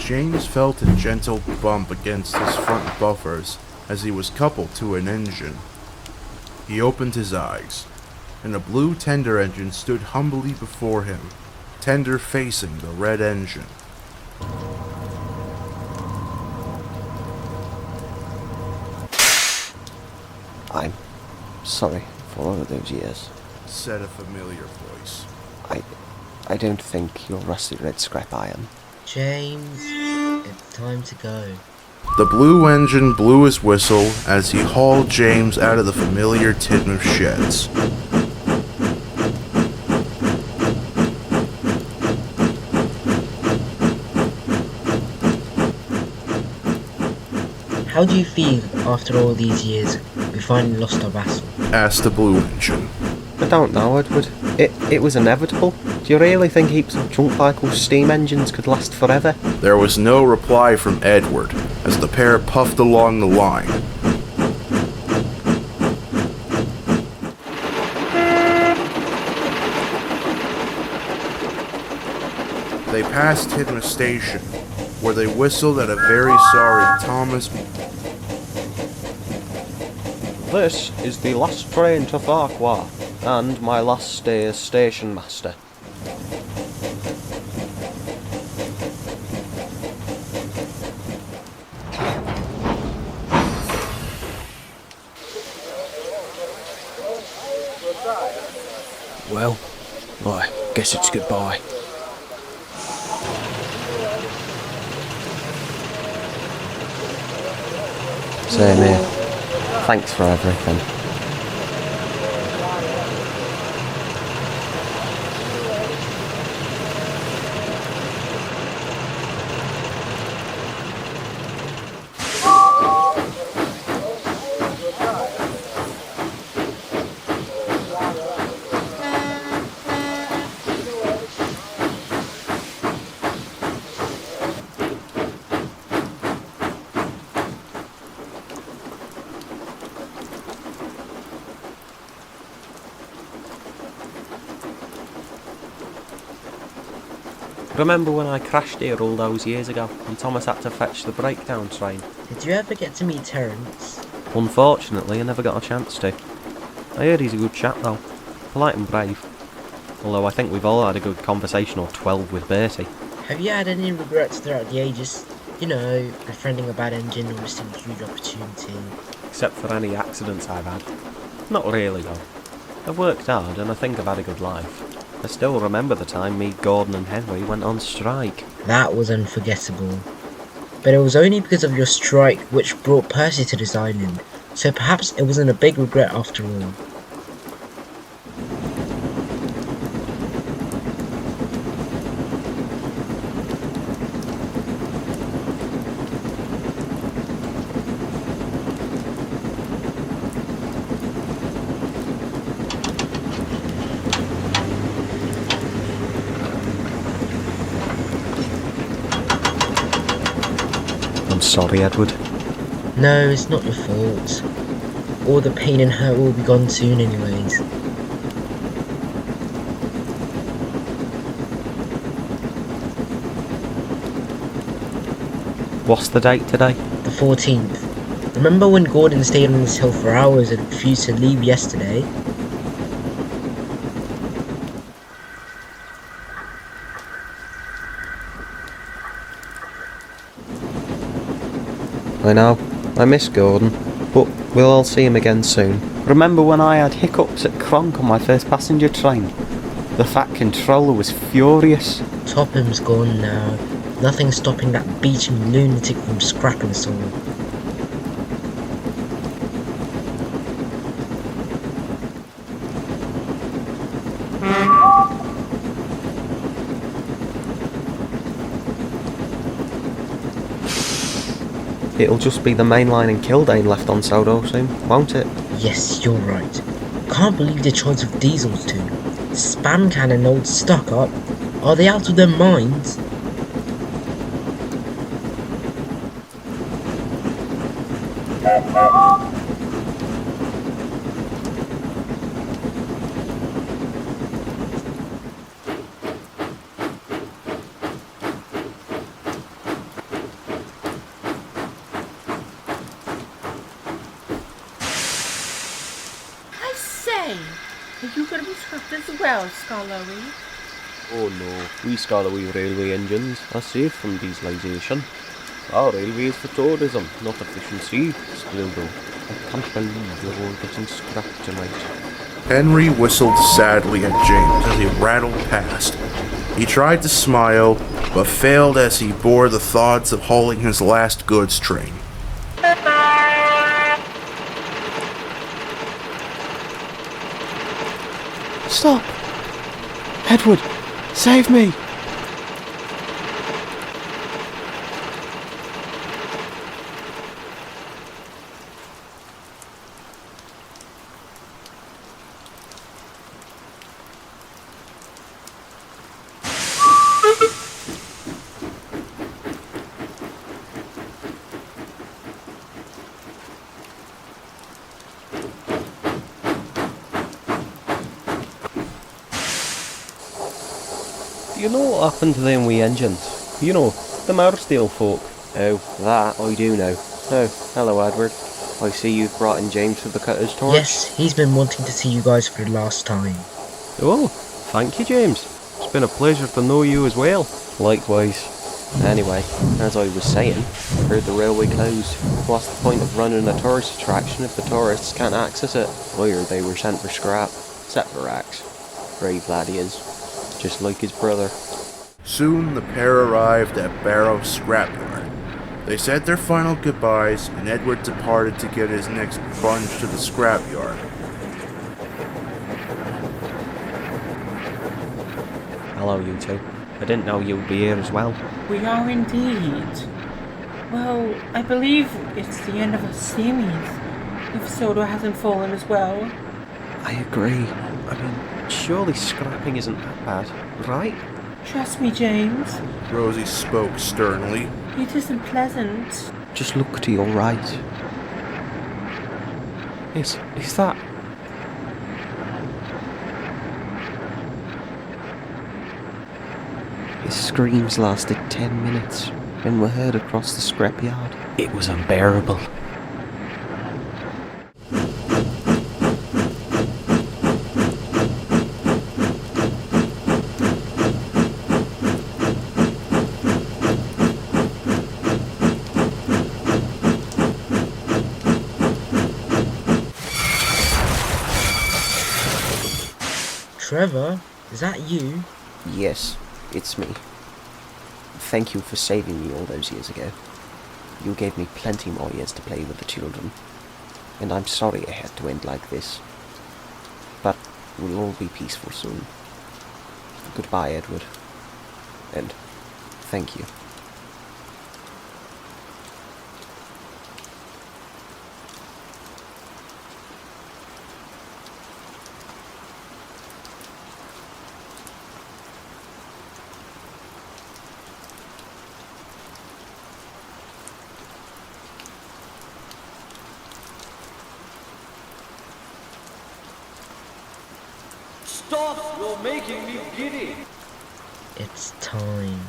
James felt a gentle bump against his front buffers as he was coupled to an engine. He opened his eyes, and a blue tender engine stood humbly before him, tender facing the red engine. I'm sorry for all of those years, said a familiar voice. I don't think you're rusty red scrap iron. James, it's time to go. The blue engine blew his whistle as he hauled James out of the familiar tin of sheds. How do you feel after all these years we finally lost our battle? Asked the blue engine. I don't know, Edward. It was inevitable. Do you really think heaps of junk like those steam engines could last forever? There was no reply from Edward as the pair puffed along the line. They passed Tidmouth Station, where they whistled at a very sorry Thomas. This is the last train to Farquhar, and my last stay as station master. Well, I guess it's goodbye. Same here. Thanks for everything. Remember when I crashed here all those years ago and Thomas had to fetch the breakdown train? Did you ever get to meet Terence? Unfortunately, I never got a chance to. I heard he's a good chap though, polite and brave. Although I think we've all had a good conversation or 12 with Bertie. Have you had any regrets throughout the ages? You know, befriending a bad engine or missing a huge opportunity? Except for any accidents I've had. Not really though. I've worked hard and I think I've had a good life. I still remember the time me, Gordon and Henry went on strike. That was unforgettable. But it was only because of your strike which brought Percy to this island, so perhaps it wasn't a big regret after all. Sorry, Edward. No, it's not your fault. All the pain and hurt will be gone soon anyways. What's the date today? The 14th. Remember when Gordon stayed on this hill for hours and refused to leave yesterday? I know. I miss Gordon, but we'll all see him again soon. Remember when I had hiccups at Cronk on my first passenger train? The Fat Controller was furious. Topham's gone now. Nothing's stopping that beaching lunatic from scrapping us all. It'll just be the main line in Kildane left on Sodor soon, won't it? Yes, you're right. Can't believe the choice of diesels too. Spam can and old stuck up. Are they out of their minds? you going to be scrapped as well, Scullery? Oh no, we Scalloway railway engines are safe from dieselisation. Our railway is for tourism, not efficiency, Squildo. I can't believe you're all getting scrapped tonight. Henry whistled sadly at James as he rattled past. He tried to smile, but failed as he bore the thoughts of hauling his last goods train. Stop! Edward, save me! Do you know what happened to them wee engines? You know, the Marsdale folk. Oh, that I do know. Oh, hello Edward. I see you've brought in James for the cutter's torch. Yes, he's been wanting to see you guys for the last time. Oh, thank you James. It's been a pleasure to know you as well. Likewise. Anyway, as I was saying, heard the railway closed. What's the point of running a tourist attraction if the tourists can't access it? I heard they were sent for scrap. Set for racks. Brave lad he is. Just like his brother. Soon the pair arrived at Barrow Scrapyard. They said their final goodbyes, and Edward departed to get his next plunge to the scrapyard. Hello you two. I didn't know you'd be here as well. We are indeed. Well, I believe it's the end of a series, if Sodor hasn't fallen as well. I agree. I mean, surely scrapping isn't that bad, right? Trust me, James. Rosie spoke sternly. It isn't pleasant. Just look to your right. Is that... His screams lasted 10 minutes and were heard across the scrapyard. It was unbearable. Trevor, is that you? Yes, it's me. Thank you for saving me all those years ago. You gave me plenty more years to play with the children. And I'm sorry it had to end like this. But we'll all be peaceful soon. Goodbye, Edward. And thank you. Stop! You're making me giddy! It's time.